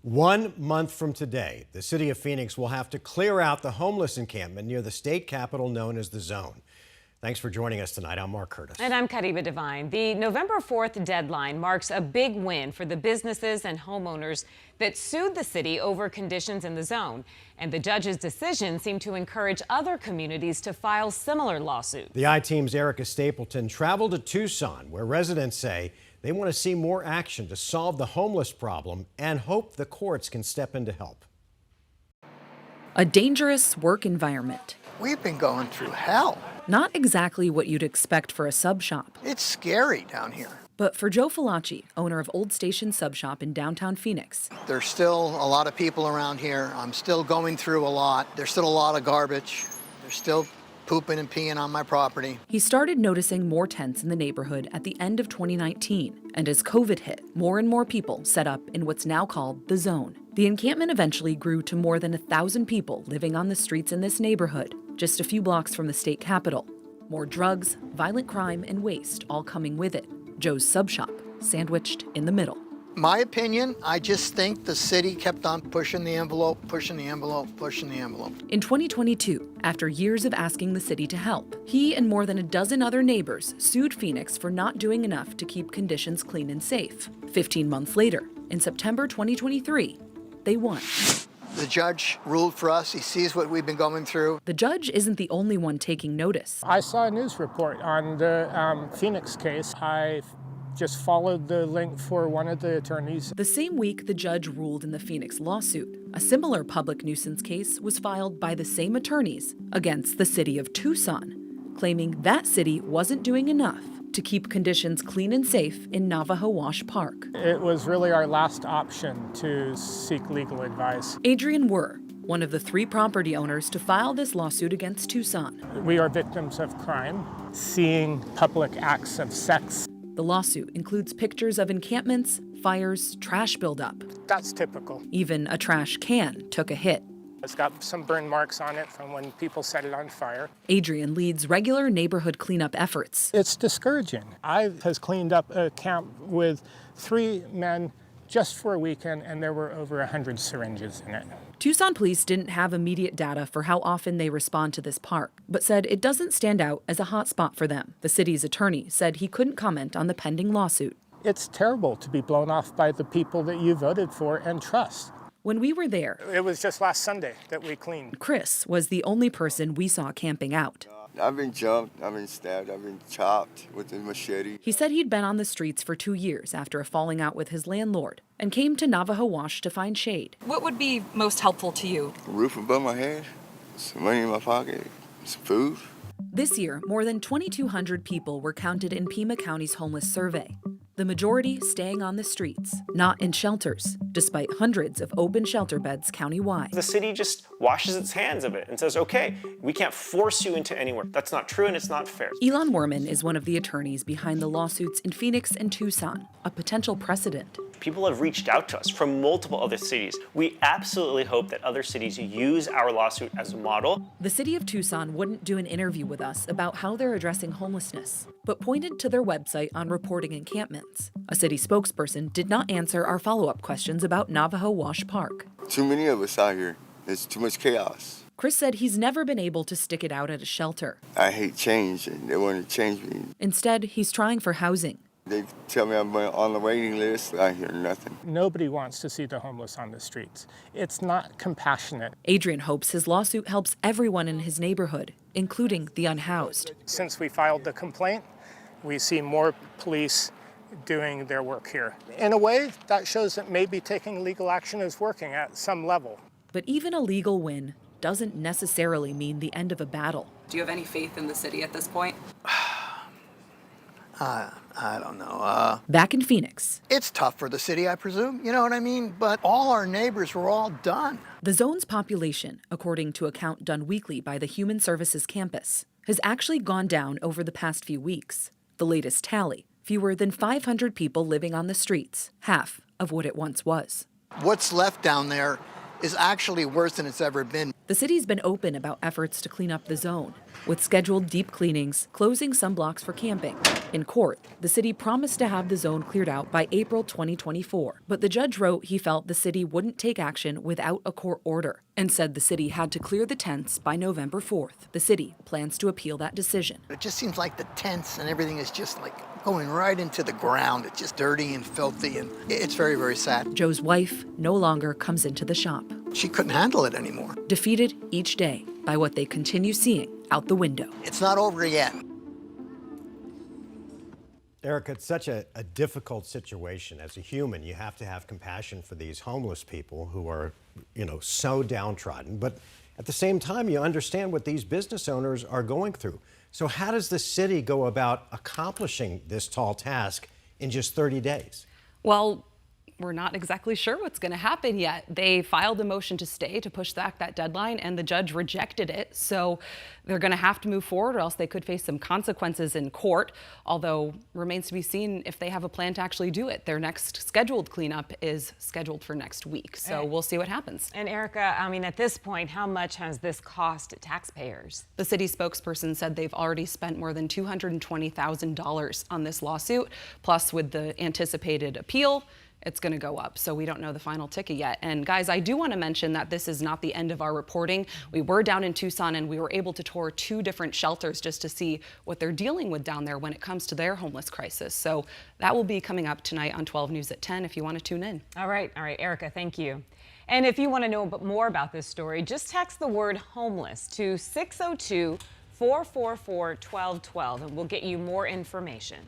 1 month from today, the city of Phoenix will have to clear out the homeless encampment near the state capitol known as the Zone. Thanks for joining us tonight. I'm Mark Curtis. And I'm Kariba Devine. The November 4th deadline marks a big win for the businesses and homeowners that sued the city over conditions in the zone. And the judge's decision seemed to encourage other communities to file similar lawsuits. The I-Team's Erica Stapleton traveled to Tucson, where residents say they want to see more action to solve the homeless problem and hope the courts can step in to help. A dangerous work environment. We've been going through hell. Not exactly what you'd expect for a sub shop. It's scary down here. But for Joe Falacci, owner of Old Station Sub Shop in downtown Phoenix, There's still a lot of people around here. I'm still going through a lot. There's still a lot of garbage. There's still pooping and peeing on my property. he started noticing more tents in the neighborhood at the end of 2019. And as COVID hit, more and more people set up in what's now called the Zone. The encampment eventually grew to more than 1,000 people living on the streets in this neighborhood, just a few blocks from the state capitol. More drugs, violent crime, and waste all coming with it. Joe's sub shop, sandwiched in the middle. My opinion, I just think the city kept on pushing the envelope, pushing the envelope, pushing the envelope. In 2022, after years of asking the city to help, he and more than a dozen other neighbors sued Phoenix for not doing enough to keep conditions clean and safe. 15 months later, in September 2023, they won. The judge ruled for us. He sees what we've been going through. The judge isn't the only one taking notice. I saw a news report on the Phoenix case. I just followed the link for one of the attorneys. The same week the judge ruled in the Phoenix lawsuit, a similar public nuisance case was filed by the same attorneys against the city of Tucson, claiming that city wasn't doing enough to keep conditions clean and safe in Navajo Wash Park. It was really our last option to seek legal advice. Adrian Wurr, one of the 3 property owners to file this lawsuit against Tucson. We are victims of crime, seeing public acts of sex. The lawsuit includes pictures of encampments, fires, trash buildup. That's typical. Even a trash can took a hit. It's got some burn marks on it from when people set it on fire. Adrian leads regular neighborhood cleanup efforts. It's discouraging. I has cleaned up a camp with 3 men just for a weekend, and there were over 100 syringes in it. Tucson police didn't have immediate data for how often they respond to this park, but said it doesn't stand out as a hot spot for them. The city's attorney said he couldn't comment on the pending lawsuit. It's terrible to be blown off by the people that you voted for and trust. When we were there, It was just last Sunday that we cleaned. Chris was the only person we saw camping out. I've been jumped, I've been stabbed, I've been chopped with a machete. He said he'd been on the streets for 2 years after a falling out with his landlord and came to Navajo Wash to find shade. What would be most helpful to you? A roof above my head, some money in my pocket, some food. This year, more than 2,200 people were counted in Pima County's homeless survey. The majority staying on the streets, not in shelters, despite hundreds of open shelter beds countywide. The city just washes its hands of it and says, okay, we can't force you into anywhere. That's not true and it's not fair. Elon Werman is one of the attorneys behind the lawsuits in Phoenix and Tucson, a potential precedent. People have reached out to us from multiple other cities. We absolutely hope that other cities use our lawsuit as a model. The city of Tucson wouldn't do an interview with us about how they're addressing homelessness, but pointed to their website on reporting encampments. A city spokesperson did not answer our follow-up questions about Navajo Wash Park. Too many of us out here. It's too much chaos. Chris said he's never been able to stick it out at a shelter. I hate change and they want to change me. Instead, he's trying for housing. They tell me I'm on the waiting list. I hear nothing. Nobody wants to see the homeless on the streets. It's not compassionate. Adrian hopes his lawsuit helps everyone in his neighborhood, including the unhoused. Since we filed the complaint, we see more police doing their work here. In a way, that shows that maybe taking legal action is working at some level. But even a legal win doesn't necessarily mean the end of a battle. Do you have any faith in the city at this point? I don't know. Back in Phoenix, It's tough for the city, I presume. You know what I mean? But all our neighbors were all done. the zone's population, according to a count done weekly by the Human Services Campus, has actually gone down over the past few weeks. The latest tally, fewer than 500 people living on the streets, half of what it once was. What's left down there is actually worse than it's ever been. The city's been open about efforts to clean up the zone, with scheduled deep cleanings, closing some blocks for camping. In court, the city promised to have the zone cleared out by April 2024, but the judge wrote he felt the city wouldn't take action without a court order and said the city had to clear the tents by November 4th. The city plans to appeal that decision. It just seems like the tents and everything is just like going right into the ground. It's just dirty and filthy, and it's very, very sad. Joe's wife no longer comes into the shop. She couldn't handle it anymore. Defeated each day by what they continue seeing out the window. It's not over yet. Erica, it's such a difficult situation. As a human, you have to have compassion for these homeless people who are, so downtrodden. But at the same time, you understand what these business owners are going through. So how does the city go about accomplishing this tall task in just 30 days? Well, we're not exactly sure what's going to happen yet. They filed a motion to stay to push back that deadline, and the judge rejected it. So they're going to have to move forward, or else they could face some consequences in court, although remains to be seen if they have a plan to actually do it. Their next scheduled cleanup is scheduled for next week, so we'll see what happens. And Erica, at this point, how much has this cost taxpayers? The city spokesperson said they've already spent more than $220,000 on this lawsuit, plus with the anticipated appeal, it's going to go up. So we don't know the final ticket yet. And guys, I do want to mention that this is not the end of our reporting. We were down in Tucson and we were able to tour 2 different shelters just to see what they're dealing with down there when it comes to their homeless crisis. So that will be coming up tonight on 12 News at 10 if you want to tune in. All right, Erica, thank you. And if you want to know more about this story, just text the word homeless to 602-444-1212 and we'll get you more information.